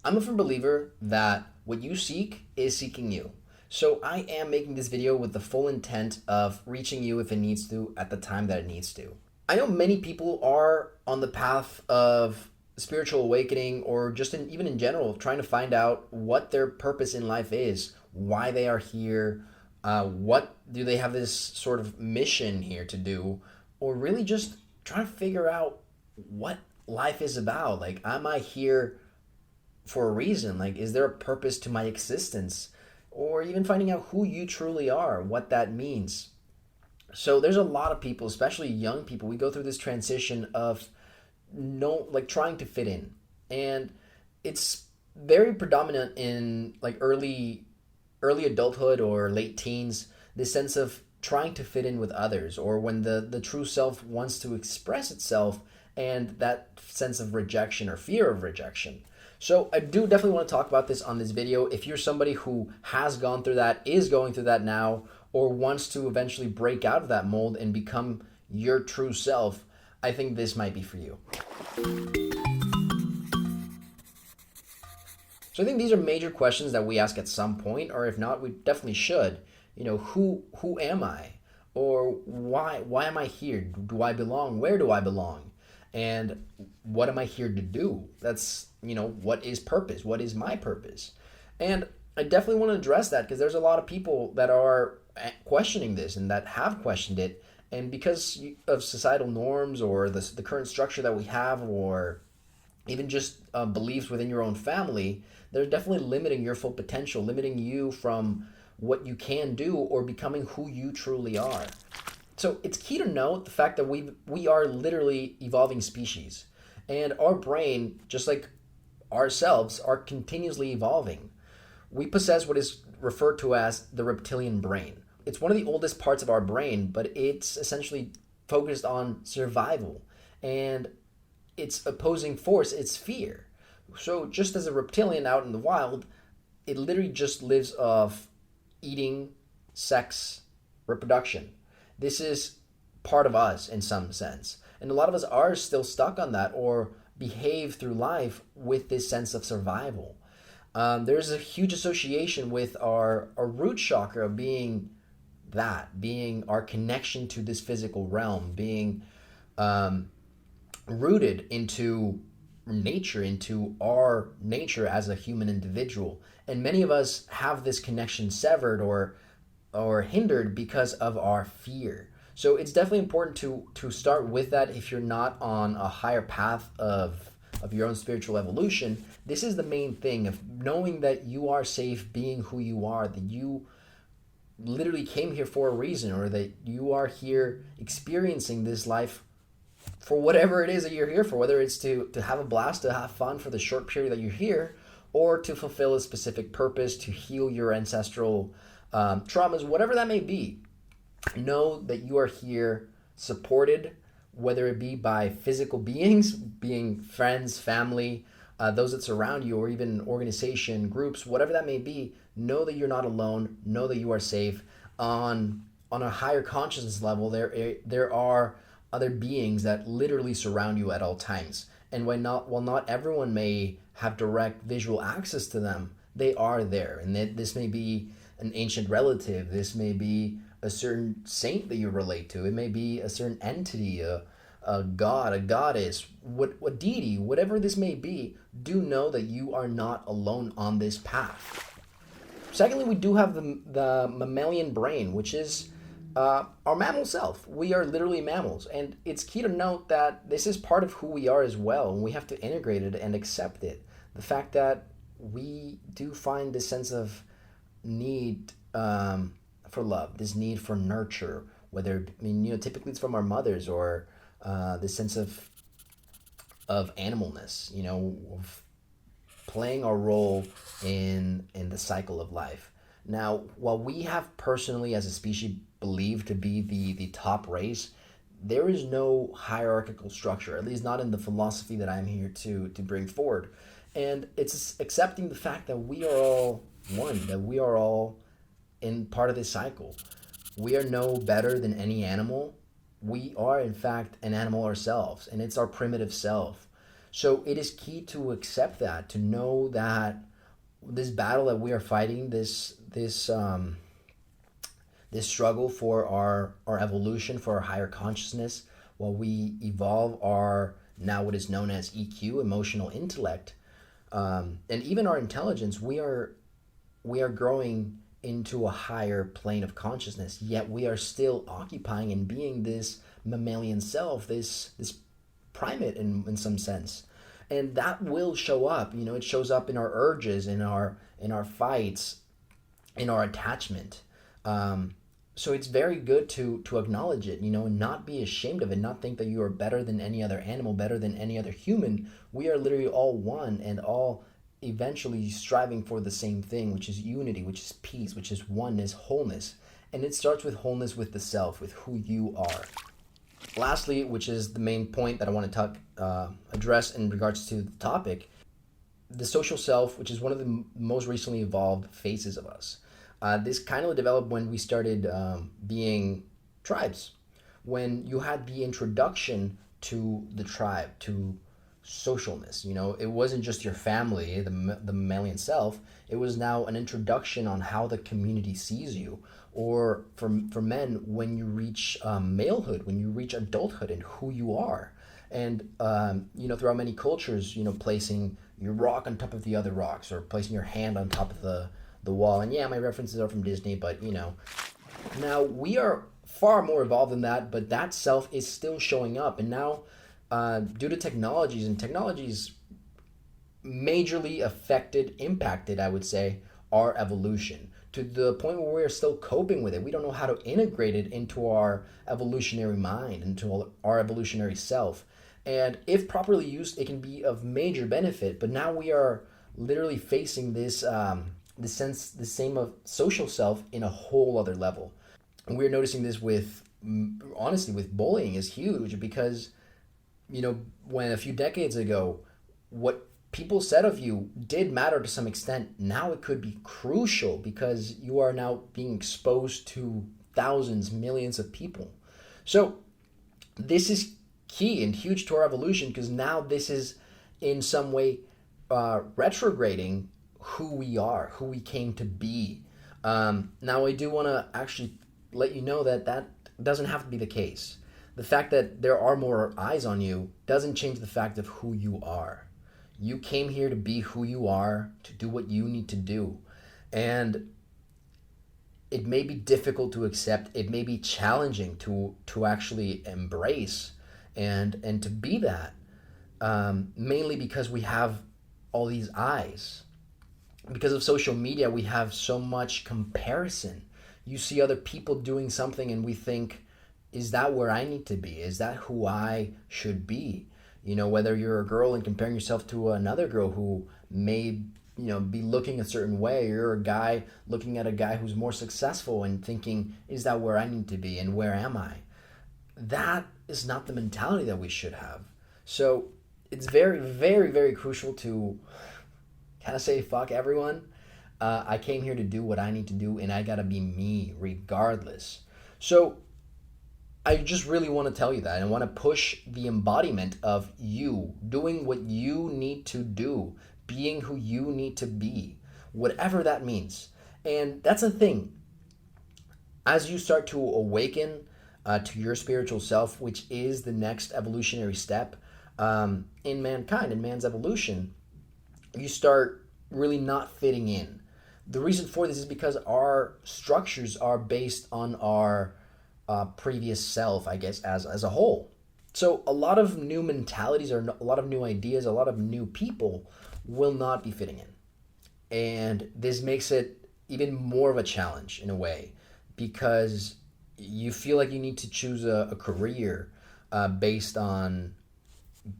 I'm a firm believer that what you seek is seeking you. So I am making this video with the full intent of reaching you if it needs to at the time that it needs to. I know many people are on the path of spiritual awakening or just even in general, trying to find out what their purpose in life is, why they are here, what do they have this sort of mission here to do, or really just trying to figure out what life is about. Like, am I here for a reason? Like, is there a purpose to my existence? Or even finding out who you truly are, what that means. So there's a lot of people, especially young people, we go through this transition of trying to fit in. And it's very predominant in like early adulthood or late teens, this sense of trying to fit in with others, or when the true self wants to express itself, and that sense of rejection or fear of rejection. So I do definitely want to talk about this on this video. If you're somebody who has gone through that, is going through that now, or wants to eventually break out of that mold and become your true self, I think this might be for you. So I think these are major questions that we ask at some point, or if not, we definitely should. You know, who am I? Or why am I here? Do I belong? Where do I belong? And what am I here to do? That's, what is purpose? What is my purpose? And I definitely want to address that because there's a lot of people that are questioning this and that have questioned it. And because of societal norms or the current structure that we have, or even just beliefs within your own family, they're definitely limiting your full potential, limiting you from what you can do or becoming who you truly are. So it's key to note the fact that we are literally evolving species, and our brain, just like ourselves, are continuously evolving. We possess what is referred to as the reptilian brain. It's one of the oldest parts of our brain, but it's essentially focused on survival, and its opposing force is fear. So just as a reptilian out in the wild, it literally just lives off eating, sex, reproduction. This is part of us in some sense. And a lot of us are still stuck on that or behave through life with this sense of survival. There's a huge association with our root chakra of being our connection to this physical realm, being rooted into nature, into our nature as a human individual. And many of us have this connection severed or hindered because of our fear. So it's definitely important to start with that if you're not on a higher path of your own spiritual evolution. This is the main thing of knowing that you are safe being who you are, that you literally came here for a reason, or that you are here experiencing this life for whatever it is that you're here for, whether it's to have a blast, to have fun for the short period that you're here, or to fulfill a specific purpose, to heal your ancestral traumas, whatever that may be. Know that you are here supported, whether it be by physical beings, being friends, family, those that surround you, or even organization, groups, whatever that may be. Know that you're not alone. Know that you are safe. On a higher consciousness level, there are other beings that literally surround you at all times. And while not everyone may have direct visual access to them, they are there. And this may be an ancient relative. This may be a certain saint that you relate to. It may be a certain entity, a god, a goddess, what deity, whatever this may be. Do know that you are not alone on this path. Secondly, we do have the mammalian brain, which is our mammal self. We are literally mammals, and it's key to note that this is part of who we are as well, and we have to integrate it and accept it. The fact that we do find this sense of need for love, this need for nurture, typically it's from our mothers, or this sense of animalness, of playing our role in the cycle of life. Now, while we have personally as a species believed to be the top race, there is no hierarchical structure, at least not in the philosophy that I'm here to bring forward. And it's accepting the fact that we are all one, that we are all in part of this cycle. We are no better than any animal. We are, in fact, an animal ourselves, and it's our primitive self. So it is key to accept that, to know that this battle that we are fighting, this struggle for our evolution, for our higher consciousness, while we evolve our now what is known as EQ, emotional intellect, and even our intelligence, we are growing into a higher plane of consciousness. Yet we are still occupying and being this mammalian self, this primate in some sense, and that will show up. It shows up in our urges, in our fights, in our attachment. So it's very good to acknowledge it, and not be ashamed of it, not think that you are better than any other animal, better than any other human. We are literally all one, and all eventually striving for the same thing, which is unity, which is peace, which is oneness, wholeness. And it starts with wholeness with the self, with who you are. Lastly, which is the main point that I want to address in regards to the topic, the social self, which is one of the most recently evolved phases of us. This kind of developed when we started being tribes, when you had the introduction to the tribe, to socialness. It wasn't just your family, the mammalian self. It was now an introduction on how the community sees you, or for men, when you reach malehood, when you reach adulthood, and who you are. And throughout many cultures, placing your rock on top of the other rocks, or placing your hand on top of the wall. And yeah, my references are from Disney, but now we are far more evolved than that, but that self is still showing up. And now, due to technologies majorly impacted, I would say, our evolution, to the point where we're still coping with it. We don't know how to integrate it into our evolutionary mind, into our evolutionary self. And if properly used, it can be of major benefit. But now we are literally facing the same of social self in a whole other level. And we're noticing this honestly, with bullying is huge, because when a few decades ago, what people said of you did matter to some extent. Now it could be crucial, because you are now being exposed to thousands, millions of people. So this is key and huge to our evolution, because now this is in some way retrograding who we are, who we came to be. Now I do want to actually let you know that doesn't have to be the case. The fact that there are more eyes on you doesn't change the fact of who you are. You came here to be who you are, to do what you need to do. And it may be difficult to accept, it may be challenging to actually embrace and to be that, mainly because we have all these eyes. Because of social media, we have so much comparison. You see other people doing something and we think, is that where I need to be? Is that who I should be? Whether you're a girl and comparing yourself to another girl who may, be looking a certain way, or you're a guy looking at a guy who's more successful and thinking, is that where I need to be, and where am I? That is not the mentality that we should have. So it's very, very, very crucial to kind of say, fuck everyone. I came here to do what I need to do, and I gotta be me regardless. So I just really want to tell you that. I want to push the embodiment of you, doing what you need to do, being who you need to be, whatever that means. And that's the thing. As you start to awaken to your spiritual self, which is the next evolutionary step in mankind, in man's evolution, you start really not fitting in. The reason for this is because our structures are based on our previous self, I guess, as a whole. So a lot of new mentalities, or a lot of new ideas, a lot of new people will not be fitting in. And this makes it even more of a challenge in a way, because you feel like you need to choose a career based on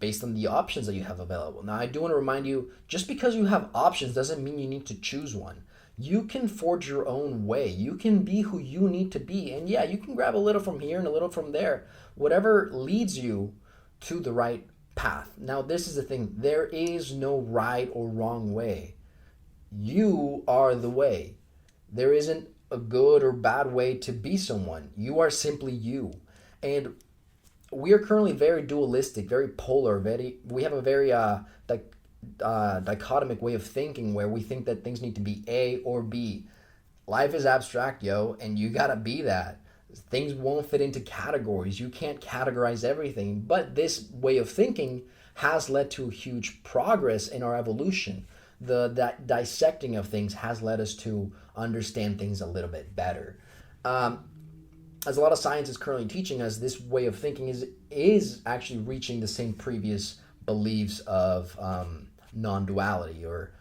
the options that you have available. Now, I do want to remind you, just because you have options doesn't mean you need to choose one. You can forge your own way. You can be who you need to be. And yeah, you can grab a little from here and a little from there, whatever leads you to the right path. Now, this is the thing. There is no right or wrong way. You are the way. There isn't a good or bad way to be someone. You are simply you. And we are currently very dualistic, very polar, we have a very dichotomic way of thinking where we think that things need to be A or B. Life is abstract, yo, and you gotta be that. Things won't fit into categories. You can't categorize everything. But this way of thinking has led to huge progress in our evolution. The dissecting of things has led us to understand things a little bit better. As a lot of science is currently teaching us, this way of thinking is actually reaching the same previous beliefs of non-duality, or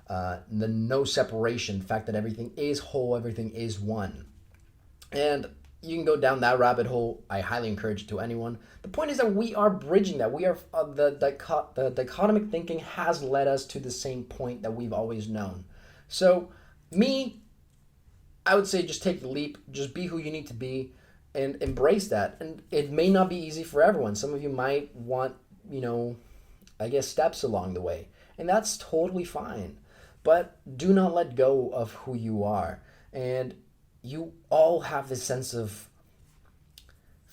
the no separation, the fact that everything is whole, everything is one. And you can go down that rabbit hole. I highly encourage it to anyone. The point is that we are bridging that. We are the dichotomic thinking has led us to the same point that we've always known. So I would say just take the leap, just be who you need to be, and embrace that. And it may not be easy for everyone. Some of you might want, I guess, steps along the way, and that's totally fine. But do not let go of who you are. And you all have this sense of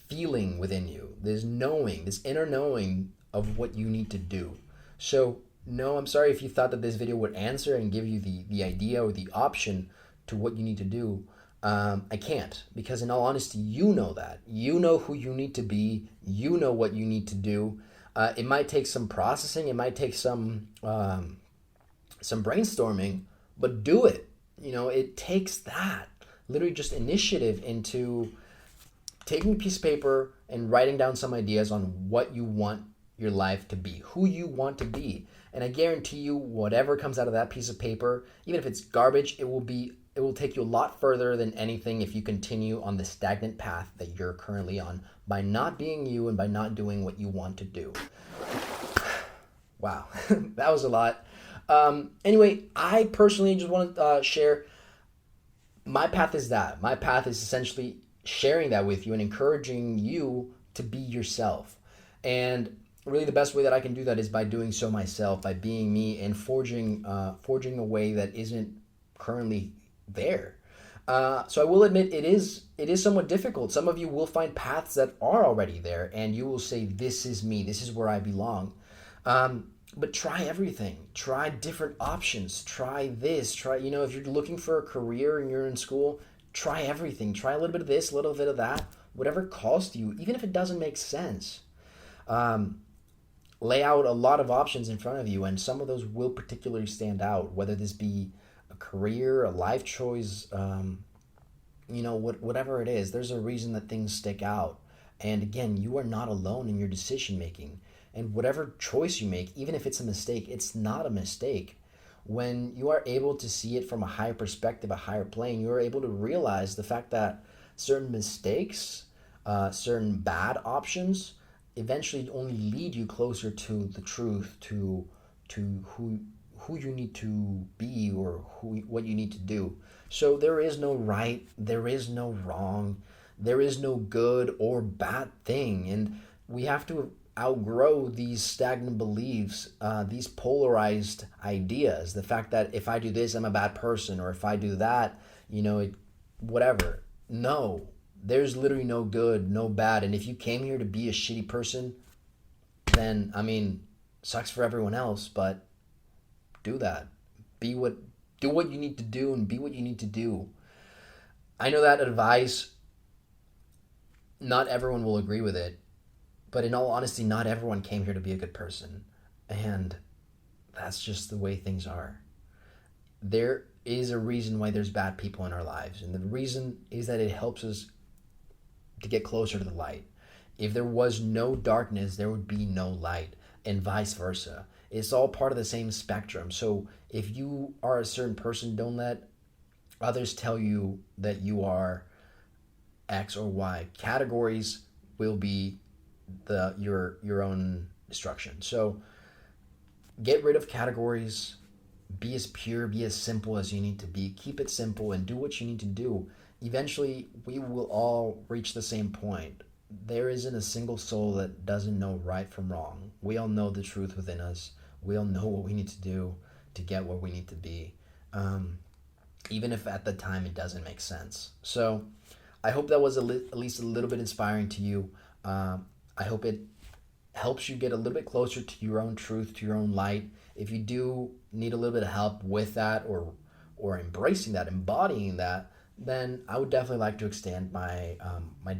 feeling within you, this knowing, this inner knowing of what you need to do. So, no, I'm sorry if you thought that this video would answer and give you the idea or the option to what you need to do. I can't, because in all honesty, you know that. You know who you need to be. You know what you need to do. It might take some processing. It might take some brainstorming, but do it. It takes that. Literally just initiative into taking a piece of paper and writing down some ideas on what you want your life to be, who you want to be. And I guarantee you, whatever comes out of that piece of paper, even if it's garbage, it will take you a lot further than anything if you continue on the stagnant path that you're currently on by not being you and by not doing what you want to do. Wow, that was a lot. Anyway, I personally just want to share my path is that. My path is essentially sharing that with you and encouraging you to be yourself. And really the best way that I can do that is by doing so myself, by being me and forging a way that isn't currently there. So I will admit it is somewhat difficult. Some of you will find paths that are already there and you will say, this is me, this is where I belong. But try everything. Try different options. Try this. If you're looking for a career and you're in school, try everything. Try a little bit of this, a little bit of that, whatever calls to you, even if it doesn't make sense. Lay out a lot of options in front of you, and some of those will particularly stand out, whether this be a career, a life choice, whatever it is. There's a reason that things stick out. And again, you are not alone in your decision making. And whatever choice you make, even if it's a mistake, it's not a mistake. When you are able to see it from a higher perspective, a higher plane, you are able to realize the fact that certain mistakes, certain bad options, eventually only lead you closer to the truth, to who you need to be, or what you need to do. So there is no right, there is no wrong, there is no good or bad thing, and we have to outgrow these stagnant beliefs, these polarized ideas. The fact that if I do this, I'm a bad person, or if I do that, whatever. No, there's literally no good, no bad. And if you came here to be a shitty person, then, sucks for everyone else, but do that. Do what you need to do and be what you need to do. I know that advice, not everyone will agree with it. But in all honesty, not everyone came here to be a good person. And that's just the way things are. There is a reason why there's bad people in our lives. And the reason is that it helps us to get closer to the light. If there was no darkness, there would be no light, and vice versa. It's all part of the same spectrum. So if you are a certain person, don't let others tell you that you are X or Y. Categories will be your own destruction. So get rid of categories. Be as pure, be as simple as you need to be. Keep it simple and do what you need to do. Eventually, we will all reach the same point. There isn't a single soul that doesn't know right from wrong. We all know the truth within us. We all know what we need to do to get where we need to be, even if at the time it doesn't make sense. So I hope that was at least a little bit inspiring to you. I hope it helps you get a little bit closer to your own truth, to your own light. If you do need a little bit of help with that, or embracing that, embodying that, then I would definitely like to extend my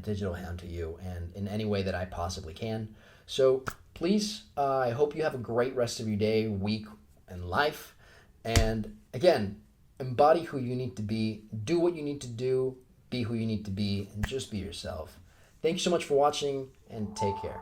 digital hand to you, and in any way that I possibly can. So please, I hope you have a great rest of your day, week, and life. And again, embody who you need to be, do what you need to do, be who you need to be, and just be yourself. Thank you so much for watching, and take care.